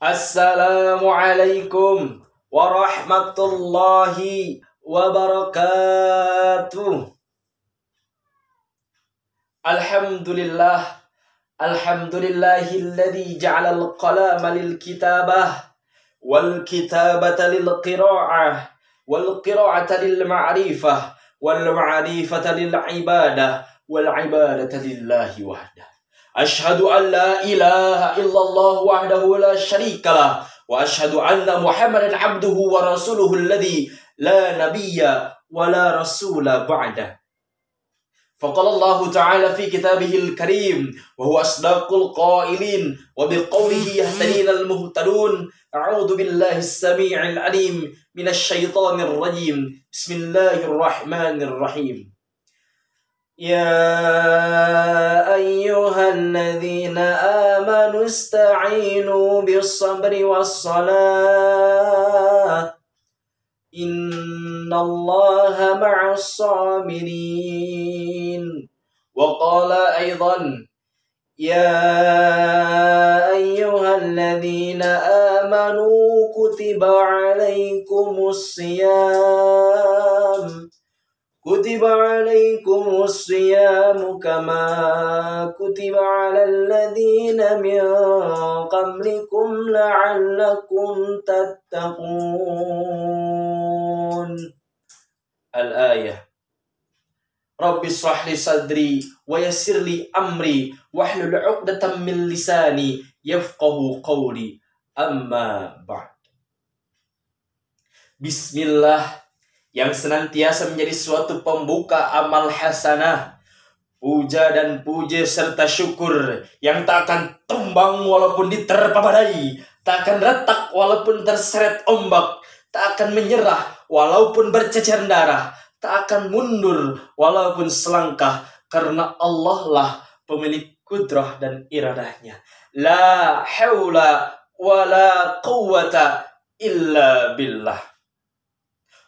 Assalamualaikum warahmatullahi wabarakatuh. Alhamdulillah, alhamdulillahilladzi ja'alal qalama lil kitabah wal kitabata lil qira'ah wal qira'ata lil ma'rifah wal ma'rifata lil ibadah wal ibadata lillahi wahdah. Ashhadu an la ilaha illallah wahdahu la syarikalah wa ashhadu anna Muhammadan abduhu wa rasuluhu alladhi la nabiyya wa la rasula ba'dah. Faqala Allah ta'ala fi kitabihil karim wa huwa asdaqul qailin wa biqawlihi yahtadinal muhtadun. A'udzu billahi as-sami'il alim minasy syaithanir rajim. Bismillahirrahmanirrahim. Ya ayyuhalladzina amanu ista'inu bis-sabri was-salah. Innallaha ma'as sabirin. Wa qala aidan ya ayyuhalladzina amanu kutiba 'alaikumus siyam. Kutiba 'alaikumus siyamu kama kutiba 'alal ladzina min qablikum la'allakum tattaqun. Al-ayah. Rabbi shrah li sadri wa yassir li amri wahlul 'uqdatam min lisani yafqahu qawli. Amma ba'd. Bismillah, yang senantiasa menjadi suatu pembuka amal hasanah, puja dan puji serta syukur yang tak akan tumbang walaupun diterpa badai, tak akan retak walaupun terseret ombak, tak akan menyerah walaupun bercecer darah, tak akan mundur walaupun selangkah, karena Allah lah pemilik kudrah dan iradahnya. La haula wa la quwwata illa billah.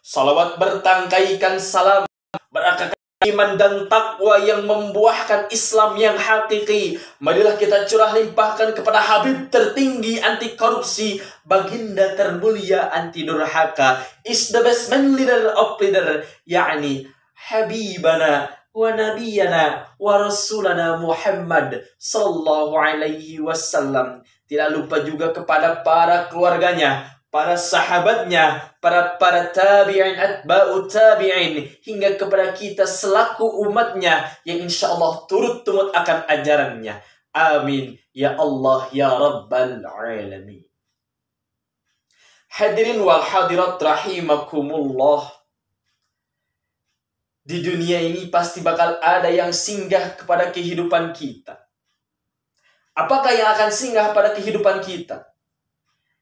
Salawat bertangkaikan salam berakar iman dan takwa yang membuahkan Islam yang hakiki. Marilah kita curah limpahkan kepada Habib tertinggi anti korupsi, baginda termulia anti durhaka, is the best man leader of leader, yakni Habibana wa Nabiyana wa Rasulana Muhammad sallallahu alaihi wasallam. Tidak lupa juga kepada para keluarganya, para sahabatnya, para tabi'in, atba'u tabi'in, hingga kepada kita selaku umatnya yang insya Allah turut tumut akan ajarannya. Amin. Ya Allah, ya Rabbal Alamin. Hadirin wal hadirat rahimakumullah. Di dunia ini pasti bakal ada yang singgah kepada kehidupan kita. Apakah yang akan singgah pada kehidupan kita?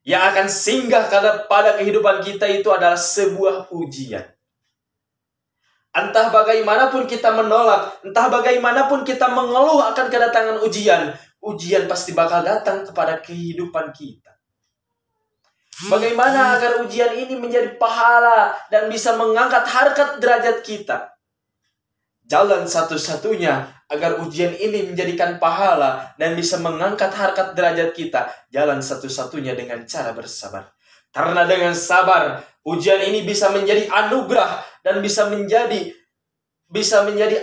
Yang akan singgah pada kehidupan kita itu adalah sebuah ujian. Entah bagaimanapun kita menolak, entah bagaimanapun kita mengeluh akan kedatangan ujian, ujian pasti bakal datang kepada kehidupan kita. Bagaimana agar ujian ini menjadi pahala dan bisa mengangkat harkat derajat kita? Jalan satu-satunya agar ujian ini menjadikan pahala dan bisa mengangkat harkat derajat kita, jalan satu-satunya dengan cara bersabar. Karena dengan sabar, ujian ini bisa menjadi anugerah dan bisa menjadi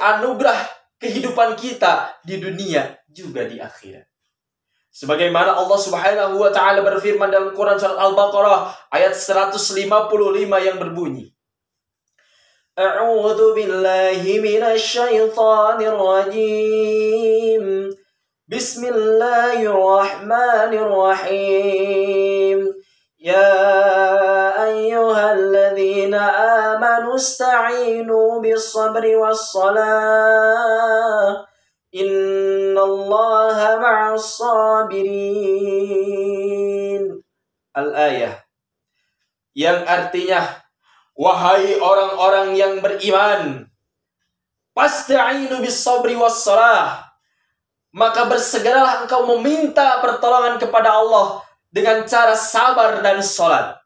anugerah kehidupan kita di dunia juga di akhirat. Sebagaimana Allah Subhanahu wa taala berfirman dalam Quran surat Al-Baqarah ayat 155 yang berbunyi, A'udzu billahi minasy syaithanir rajim. Bismillahirrahmanirrahim. Ya ayyuhalladzina amanu ista'inu bis-sabri was-salah. Innallaha ma'as sabirin. Al-ayah. Yang artinya, wahai orang-orang yang beriman, fasta'inu bis-sabri was-salah, maka bersegeralah engkau meminta pertolongan kepada Allah dengan cara sabar dan salat.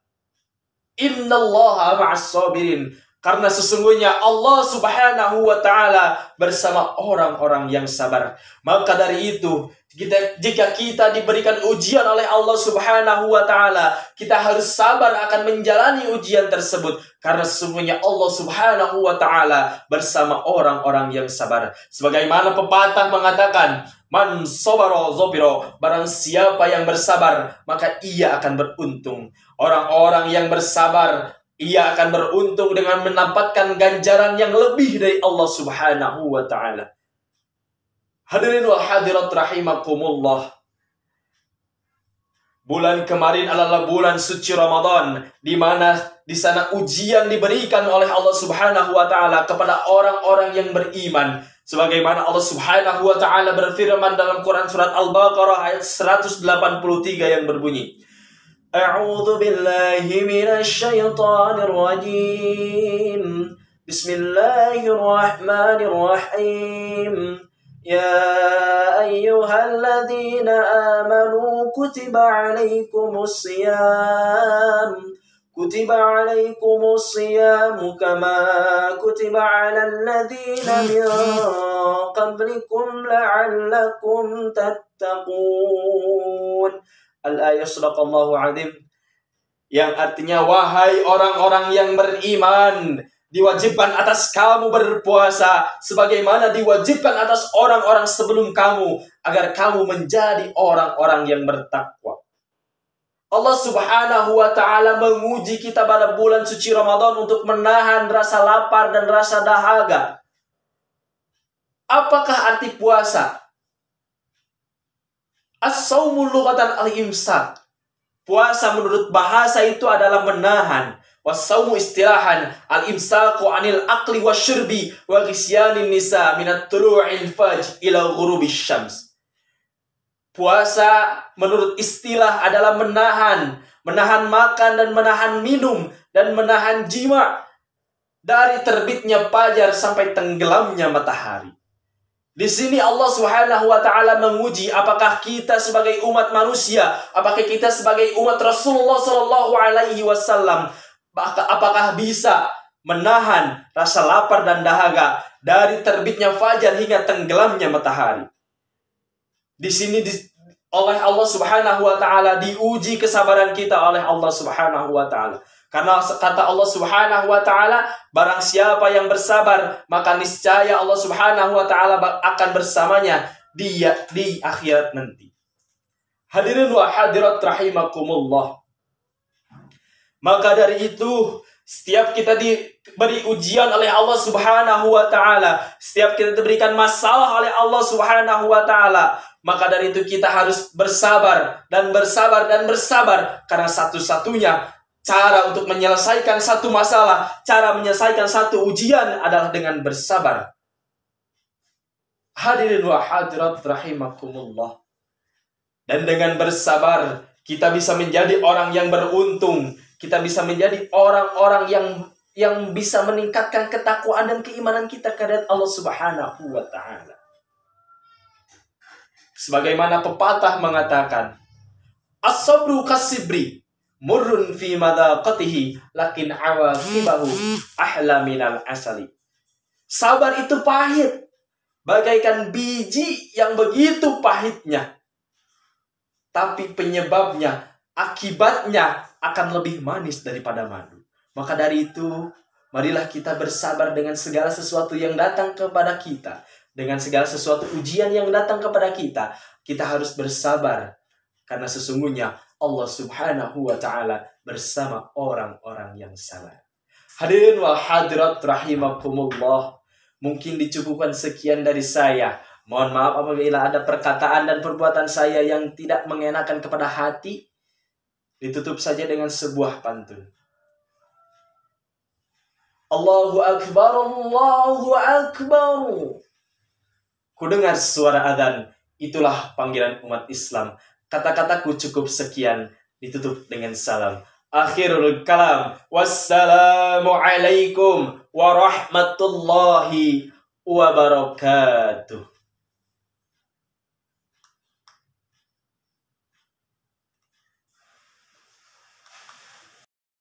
Innallaha ma'as sabirin. Karena sesungguhnya Allah Subhanahu wa Ta'ala bersama orang-orang yang sabar. Maka dari itu, jika kita diberikan ujian oleh Allah Subhanahu wa Ta'ala, kita harus sabar akan menjalani ujian tersebut. Karena sesungguhnya Allah Subhanahu wa Ta'ala bersama orang-orang yang sabar. Sebagaimana pepatah mengatakan, man sabara zabira, barang siapa yang bersabar, maka ia akan beruntung. Orang-orang yang bersabar, ia akan beruntung dengan mendapatkan ganjaran yang lebih dari Allah Subhanahu wa Ta'ala. Hadirin wal hadirat rahimakumullah. Bulan kemarin adalah bulan suci Ramadan, di mana di sana ujian diberikan oleh Allah Subhanahu wa Ta'ala kepada orang-orang yang beriman. Sebagaimana Allah Subhanahu wa Ta'ala berfirman dalam Quran surat Al-Baqarah ayat 183 yang berbunyi, A'udzu billahi minasy syaithanir rajim. Bismillahirrahmanirrahim. Ya ayyuhalladzina amanu kutiba alaikumus siyam kama kutiba alal ladzina min qablikum la'allakum tattaqun. Al-ayat sadaqallahu azim, yang artinya, wahai orang-orang yang beriman, diwajibkan atas kamu berpuasa sebagaimana diwajibkan atas orang-orang sebelum kamu, agar kamu menjadi orang-orang yang bertakwa. Allah Subhanahu wa Ta'ala menguji kita pada bulan suci Ramadan untuk menahan rasa lapar dan rasa dahaga. Apakah arti puasa? As-sawmu lughatan al-imsak. Puasa menurut bahasa itu adalah menahan. Was-sawmu istilahan al-imsaku anil akli wasyurbi wa ghisyanin nisa minat tulu'il fajr ila ghurubis syams. Puasa menurut istilah adalah menahan makan dan menahan minum dan menahan jima dari terbitnya fajar sampai tenggelamnya matahari. Di sini Allah Subhanahu wa Ta'ala menguji apakah kita sebagai umat manusia, apakah kita sebagai umat Rasulullah Sallallahu Alaihi Wasallam, apakah bisa menahan rasa lapar dan dahaga dari terbitnya fajar hingga tenggelamnya matahari. Di sini oleh Allah Subhanahu wa Ta'ala diuji kesabaran kita oleh Allah Subhanahu wa Ta'ala. Karena kata Allah Subhanahu wa Ta'ala, barang siapa yang bersabar, maka niscaya Allah Subhanahu wa Ta'ala akan bersamanya di akhirat nanti. Hadirin wa hadirat rahimakumullah. Maka dari itu, setiap kita diberi ujian oleh Allah Subhanahu wa Ta'ala, setiap kita diberikan masalah oleh Allah Subhanahu wa Ta'ala, maka dari itu kita harus bersabar dan bersabar dan bersabar. Karena satu-satunya cara untuk menyelesaikan satu masalah, cara menyelesaikan satu ujian adalah dengan bersabar. Hadirin wa hadirat rahimakumullah. Dan dengan bersabar, kita bisa menjadi orang yang beruntung. Kita bisa menjadi orang-orang yang bisa meningkatkan ketakwaan dan keimanan kita kepada Allah Subhanahu wa Ta'ala. Sebagaimana pepatah mengatakan, as-sabru kasibri murrun fi madaqatihi lakin awaqibahu ahla minal asali. Sabar itu pahit, bagaikan biji yang begitu pahitnya, tapi penyebabnya, akibatnya akan lebih manis daripada madu. Maka dari itu, marilah kita bersabar dengan segala sesuatu yang datang kepada kita, dengan segala sesuatu ujian yang datang kepada kita. Kita harus bersabar, karena sesungguhnya Allah Subhanahu wa Ta'ala bersama orang-orang yang sabar. Hadirin wal hadirat rahimakumullah. Mungkin dicukupkan sekian dari saya. Mohon maaf apabila ada perkataan dan perbuatan saya yang tidak mengenakan kepada hati. Ditutup saja dengan sebuah pantun. Allahu Akbar, Allahu Akbar. Kudengar suara adzan, itulah panggilan umat Islam. Kata-kataku cukup sekian, ditutup dengan salam. Akhirul kalam. Wassalamualaikum warahmatullahi wabarakatuh.